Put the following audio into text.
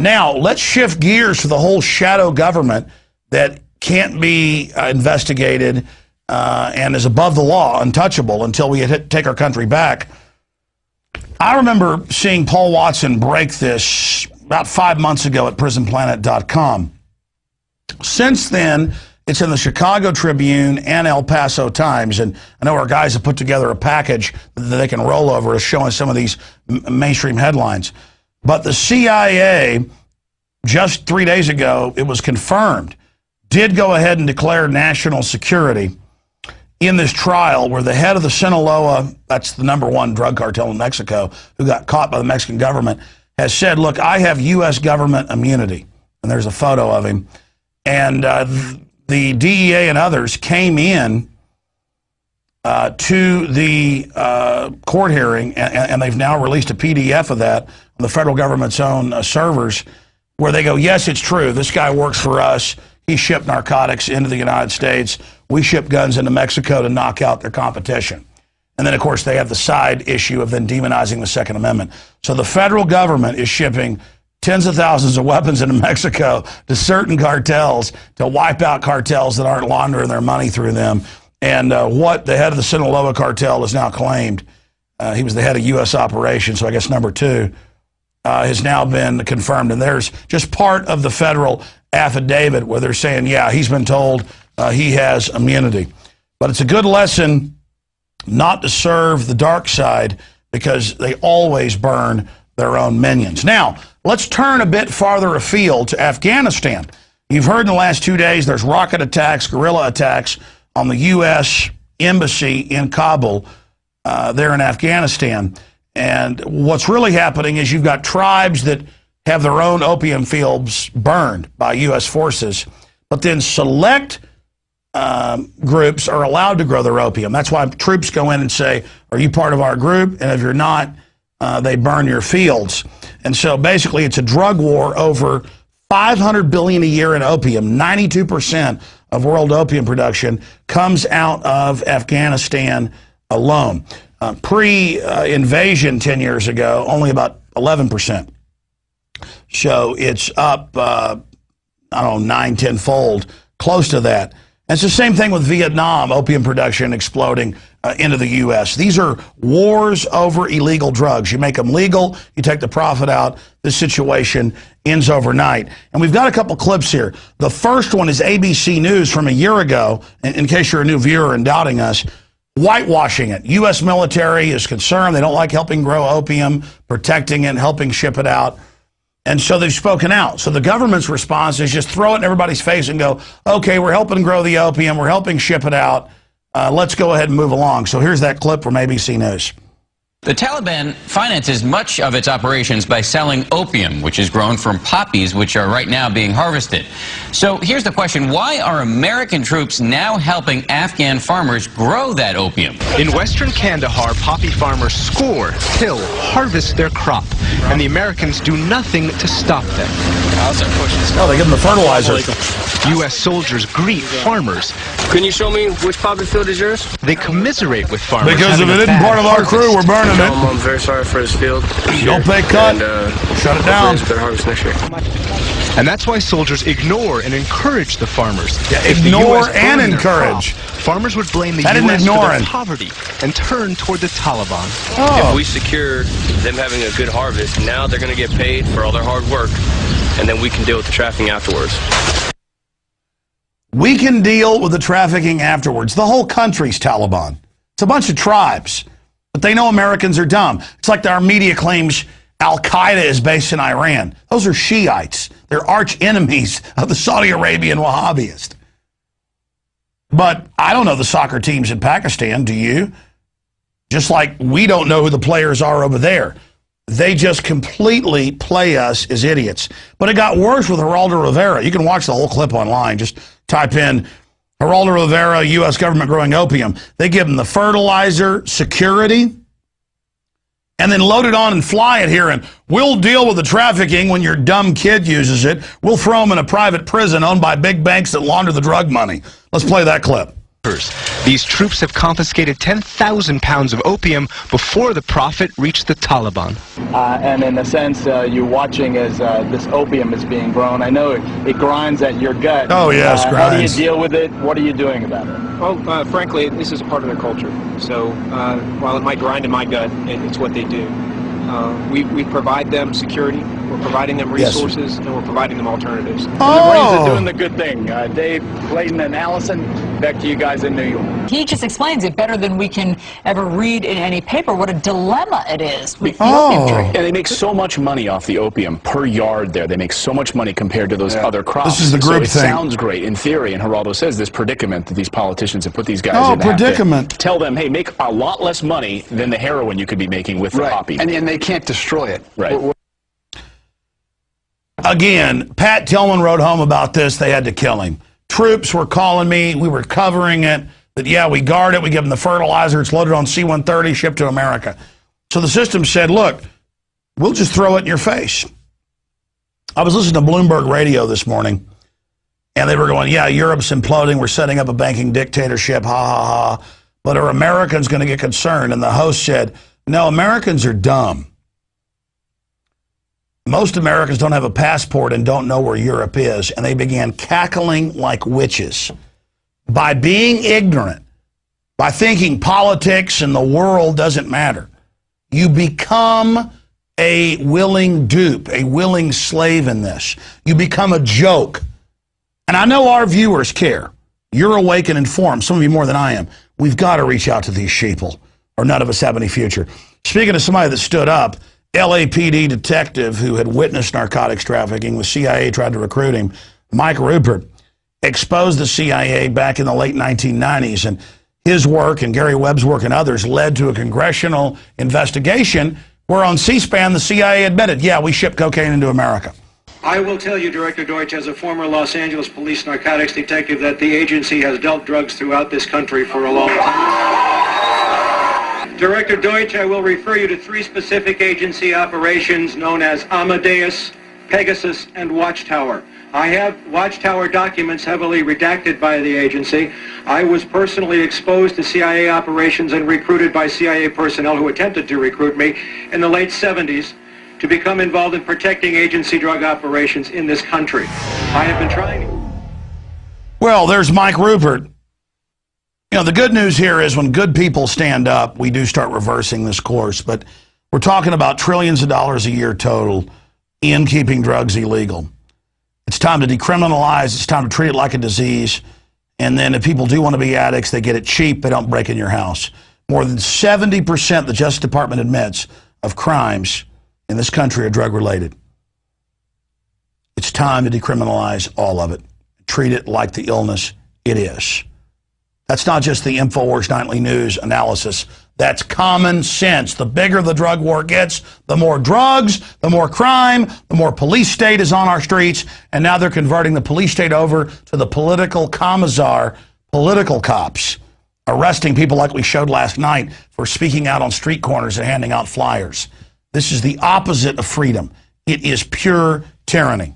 Now, let's shift gears to the whole shadow government that can't be investigated and is above the law, untouchable, until we take our country back. I remember seeing Paul Watson break this about 5 months ago at prisonplanet.com. Since then, it's in the Chicago Tribune and El Paso Times, and I know our guys have put together a package that they can roll over as showing some of these mainstream headlines. But the CIA, just 3 days ago, it was confirmed, did go ahead and declare national security in this trial where the head of the Sinaloa, that's the #1 drug cartel in Mexico, who got caught by the Mexican government, has said, look, I have U.S. government immunity. And there's a photo of him. And the DEA and others came in to the court hearing, and they've now released a PDF of that on the federal government's own servers, where they go, yes, it's true. This guy works for us. He shipped narcotics into the United States. We ship guns into Mexico to knock out their competition. And then, of course, they have the side issue of then demonizing the Second Amendment. So the federal government is shipping tens of thousands of weapons into Mexico to certain cartels to wipe out cartels that aren't laundering their money through them. And what the head of the Sinaloa cartel has now claimed, he was the head of U.S. operations, so I guess #2, has now been confirmed. And there's just part of the federal affidavit where they're saying, yeah, he's been told he has immunity. But it's a good lesson not to serve the dark side, because they always burn their own minions. Now, let's turn a bit farther afield to Afghanistan. You've heard in the last 2 days there's rocket attacks, guerrilla attacks on the U.S. embassy in Kabul there in Afghanistan. And what's really happening is you've got tribes that have their own opium fields burned by U.S. forces, but then select groups are allowed to grow their opium. That's why troops go in and say, are you part of our group? And if you're not, they burn your fields. And so basically it's a drug war over $500 billion a year in opium. 92% of world opium production comes out of Afghanistan alone. Pre-invasion 10 years ago, only about 11%. So it's up, I don't know, 9-10 fold, close to that. And it's the same thing with Vietnam, opium production exploding into the U.S. These are wars over illegal drugs. You make them legal, you take the profit out, this situation ends overnight. And we've got a couple clips here. The first one is ABC News from a year ago, in case you're a new viewer and doubting us, whitewashing it. U.S. military is concerned. They don't like helping grow opium, protecting it, helping ship it out. And so they've spoken out. So the government's response is just throw it in everybody's face and go, okay, we're helping grow the opium, we're helping ship it out. Let's go ahead and move along. So here's that clip from ABC News. The Taliban finances much of its operations by selling opium, which is grown from poppies, which are right now being harvested. So here's the question. Why are American troops now helping Afghan farmers grow that opium? In western Kandahar, poppy farmers score, till, harvest their crop, and the Americans do nothing to stop them. Oh, they give them the fertilizer. U.S. soldiers greet farmers. Can you show me which poppy field is yours? They commiserate with farmers. Because if it isn't part of our crew, we're burning it. I'm very sorry for this field. Don't pay cut. Shut it down. Better harvest next year. And that's why soldiers ignore and encourage the farmers. Yeah, ignore and encourage. Farmers would blame the U.S. for their poverty and turn toward the Taliban. If we secure them having a good harvest, now they're going to get paid for all their hard work, and then we can deal with the trafficking afterwards. We can deal with the trafficking afterwards. The whole country's Taliban. It's a bunch of tribes, but they know Americans are dumb. It's like our media claims Al-Qaeda is based in Iran. Those are Shiites. They're arch enemies of the Saudi Arabian Wahhabists. But I don't know the soccer teams in Pakistan, do you? Just like we don't know who the players are over there. They just completely play us as idiots. But it got worse with Geraldo Rivera. You can watch the whole clip online. Just type in Geraldo Rivera, U.S. government growing opium. They give them the fertilizer, security, and then load it on and fly it here. And we'll deal with the trafficking when your dumb kid uses it. We'll throw them in a private prison owned by big banks that launder the drug money. Let's play that clip. workers. These troops have confiscated 10,000 pounds of opium before the profit reached the Taliban. And in a sense, you're watching as this opium is being grown. I know it grinds at your gut. Oh, yes, grinds. How do you deal with it? What are you doing about it? Well, frankly, this is a part of their culture. So while it might grind in my gut, it's what they do. We provide them security, we're providing them resources, and we're providing them alternatives. The Marines are doing the good thing. Dave, Clayton, and Allison, back to you guys in New York. He just explains it better than we can ever read in any paper, what a dilemma it is with the opium trade. And they make so much money off the opium per yard there. They make so much money compared to those other crops. This is the group so it thing. Sounds great in theory, and Geraldo says this predicament that these politicians have put these guys in. Predicament. Tell them, hey, make a lot less money than the heroin you could be making with the poppy. And they can't destroy it. Right. Again, Pat Tillman wrote home about this. They had to kill him. Troops were calling me. We were covering it. That, yeah, we guard it. We give them the fertilizer. It's loaded on C-130, shipped to America. So the system said, look, we'll just throw it in your face. I was listening to Bloomberg Radio this morning, and they were going, yeah, Europe's imploding. We're setting up a banking dictatorship. Ha, ha, ha. But are Americans going to get concerned? And the host said, no, Americans are dumb. Most Americans don't have a passport and don't know where Europe is, and they began cackling like witches. By being ignorant, by thinking politics and the world doesn't matter, you become a willing dupe, a willing slave in this. You become a joke. And I know our viewers care. You're awake and informed, some of you more than I am. We've got to reach out to these sheeple, or none of us have any future. Speaking of somebody that stood up, LAPD detective who had witnessed narcotics trafficking, the CIA tried to recruit him, Mike Rupert, exposed the CIA back in the late 1990s, and his work and Gary Webb's work and others led to a congressional investigation where on C-SPAN the CIA admitted, yeah, we ship cocaine into America. I will tell you, Director Deutsch, as a former Los Angeles police narcotics detective, that the agency has dealt drugs throughout this country for a long time. Director Deutsch, I will refer you to 3 specific agency operations known as Amadeus, Pegasus, and Watchtower. I have Watchtower documents heavily redacted by the agency. I was personally exposed to CIA operations and recruited by CIA personnel who attempted to recruit me in the late 70s to become involved in protecting agency drug operations in this country. I have been trying. Well, there's Mike Rupert. You know, the good news here is when good people stand up, we do start reversing this course. But we're talking about trillions of dollars a year total in keeping drugs illegal. It's time to decriminalize. It's time to treat it like a disease. And then if people do want to be addicts, they get it cheap. They don't break in your house. More than 70%, the Justice Department admits, of crimes in this country are drug-related. It's time to decriminalize all of it. Treat it like the illness it is. That's not just the Infowars Nightly News analysis. That's common sense. The bigger the drug war gets, the more drugs, the more crime, the more police state is on our streets, and now they're converting the police state over to the political commissar, political cops, arresting people like we showed last night for speaking out on street corners and handing out flyers. This is the opposite of freedom. It is pure tyranny.